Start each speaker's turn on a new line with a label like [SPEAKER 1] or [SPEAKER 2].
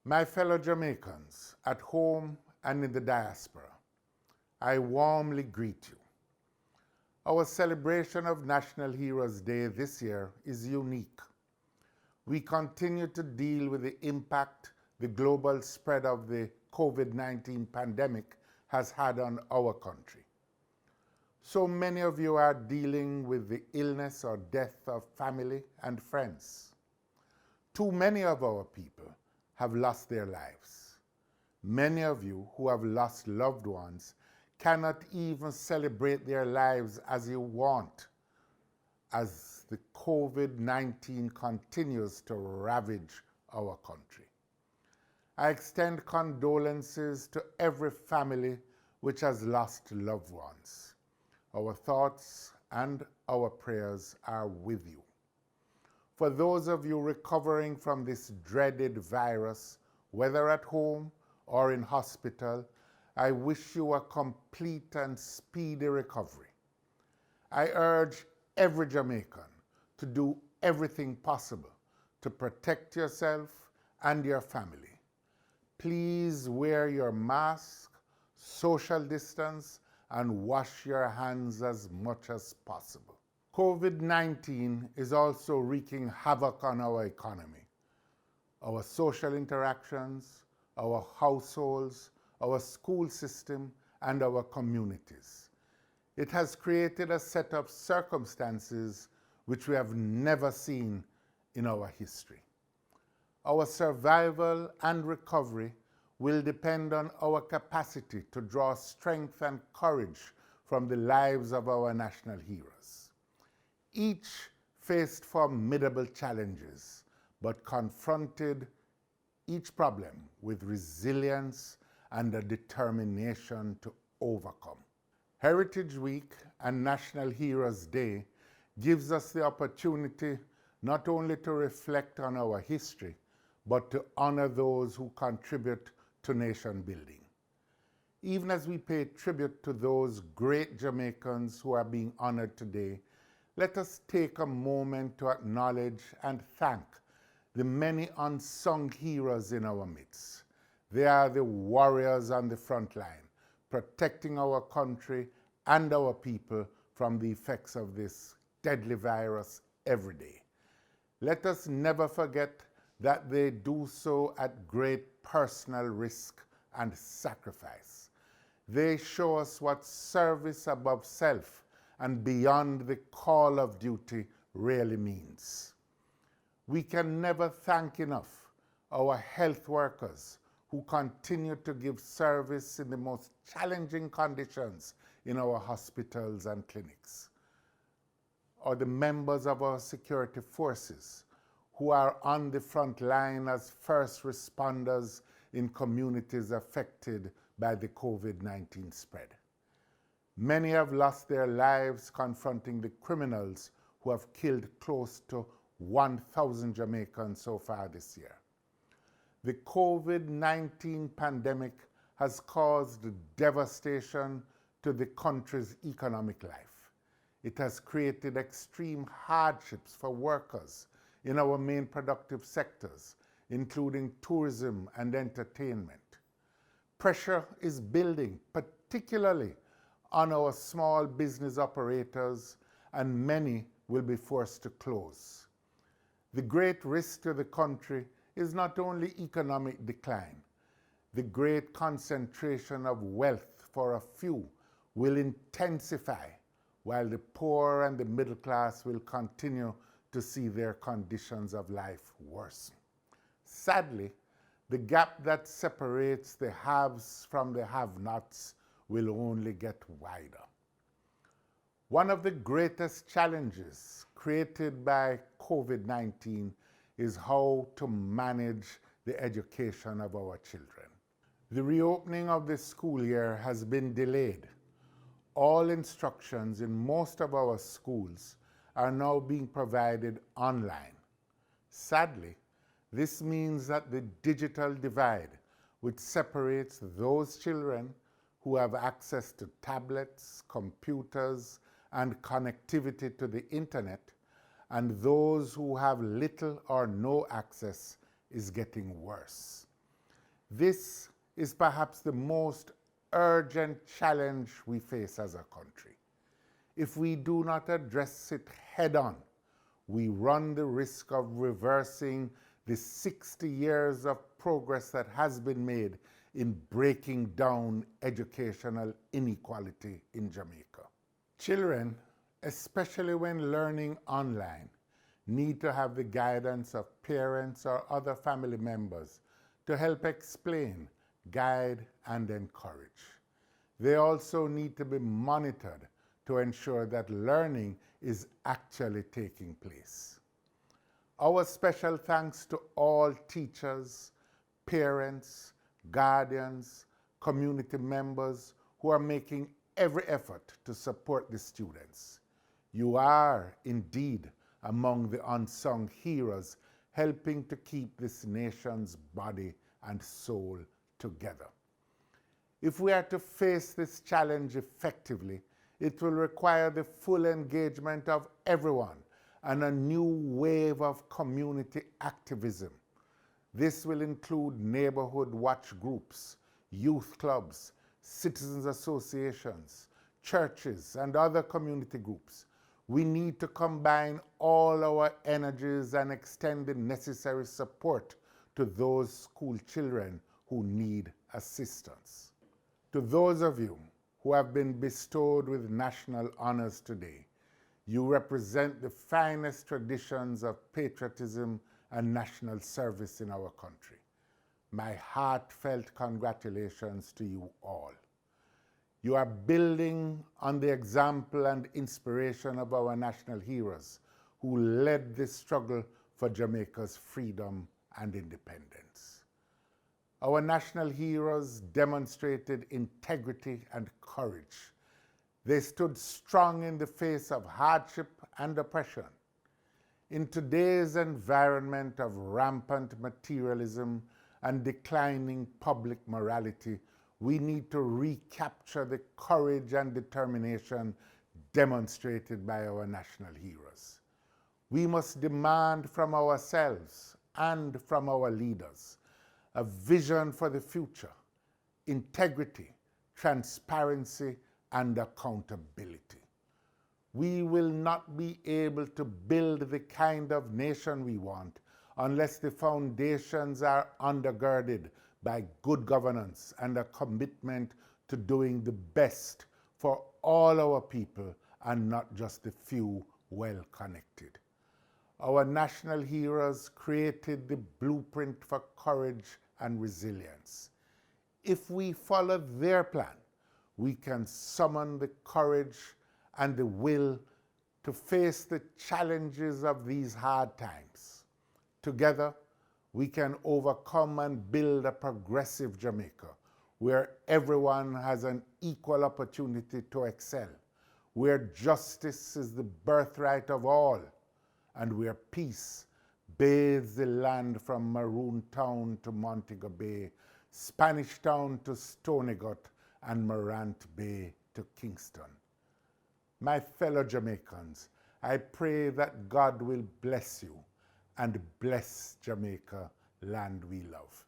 [SPEAKER 1] My fellow Jamaicans, at home and in the diaspora, I warmly greet you. Our celebration of National Heroes Day this year is unique. We continue to deal with the impact the global spread of the COVID-19 pandemic has had on our country. So many of you are dealing with the illness or death of family and friends. Too many of our people have lost their lives. Many of you who have lost loved ones cannot even celebrate their lives as you want, as the COVID-19 continues to ravage our country. I extend condolences to every family which has lost loved ones. Our thoughts and our prayers are with you. For those of you recovering from this dreaded virus, whether at home or in hospital, I wish you a complete and speedy recovery. I urge every Jamaican to do everything possible to protect yourself and your family. Please wear your mask, social distance, and wash your hands as much as possible. COVID-19 is also wreaking havoc on our economy, our social interactions, our households, our school system, and our communities. It has created a set of circumstances which we have never seen in our history. Our survival and recovery will depend on our capacity to draw strength and courage from the lives of our national heroes. Each faced formidable challenges, but confronted each problem with resilience and a determination to overcome. Heritage Week and National Heroes Day gives us the opportunity not only to reflect on our history, but to honor those who contribute to nation building. Even as we pay tribute to those great Jamaicans who are being honored today, let us take a moment to acknowledge and thank the many unsung heroes in our midst. They are the warriors on the front line, protecting our country and our people from the effects of this deadly virus every day. Let us never forget that they do so at great personal risk and sacrifice. They show us what service above self and beyond the call of duty really means. We can never thank enough our health workers who continue to give service in the most challenging conditions in our hospitals and clinics, or the members of our security forces who are on the front line as first responders in communities affected by the COVID-19 spread. Many have lost their lives confronting the criminals who have killed close to 1,000 Jamaicans so far this year. The COVID-19 pandemic has caused devastation to the country's economic life. It has created extreme hardships for workers in our main productive sectors, including tourism and entertainment. Pressure is building, particularly on our small business operators, and many will be forced to close. The great risk to the country is not only economic decline. The great concentration of wealth for a few will intensify, while the poor and the middle class will continue to see their conditions of life worsen. Sadly, the gap that separates the haves from the have-nots will only get wider. One of the greatest challenges created by COVID-19 is how to manage the education of our children. The reopening of the school year has been delayed. All instructions in most of our schools are now being provided online. Sadly, this means that the digital divide, which separates those children who have access to tablets, computers, and connectivity to the internet, and those who have little or no access, is getting worse. This is perhaps the most urgent challenge we face as a country. If we do not address it head on, we run the risk of reversing the 60 years of progress that has been made in breaking down educational inequality in Jamaica. Children, especially when learning online, need to have the guidance of parents or other family members to help explain, guide, and encourage. They also need to be monitored to ensure that learning is actually taking place. Our special thanks to all teachers, parents, guardians, community members who are making every effort to support the students. You are indeed among the unsung heroes helping to keep this nation's body and soul together. If we are to face this challenge effectively, it will require the full engagement of everyone and a new wave of community activism. This will include neighborhood watch groups, youth clubs, citizens associations, churches, and other community groups. We need to combine all our energies and extend the necessary support to those school children who need assistance. To those of you who have been bestowed with national honors today, you represent the finest traditions of patriotism and national service in our country. My heartfelt congratulations to you all. You are building on the example and inspiration of our national heroes who led this struggle for Jamaica's freedom and independence. Our national heroes demonstrated integrity and courage. They stood strong in the face of hardship and oppression. In today's environment of rampant materialism and declining public morality, we need to recapture the courage and determination demonstrated by our national heroes. We must demand from ourselves and from our leaders a vision for the future, integrity, transparency, and accountability. We will not be able to build the kind of nation we want unless the foundations are undergirded by good governance and a commitment to doing the best for all our people and not just the few well-connected. Our national heroes created the blueprint for courage and resilience. If we follow their plan, we can summon the courage and the will to face the challenges of these hard times. Together, we can overcome and build a progressive Jamaica where everyone has an equal opportunity to excel, where justice is the birthright of all, and where peace bathes the land from Maroon Town to Montego Bay, Spanish Town to Stonygut, and Morant Bay to Kingston. My fellow Jamaicans, I pray that God will bless you and bless Jamaica, land we love.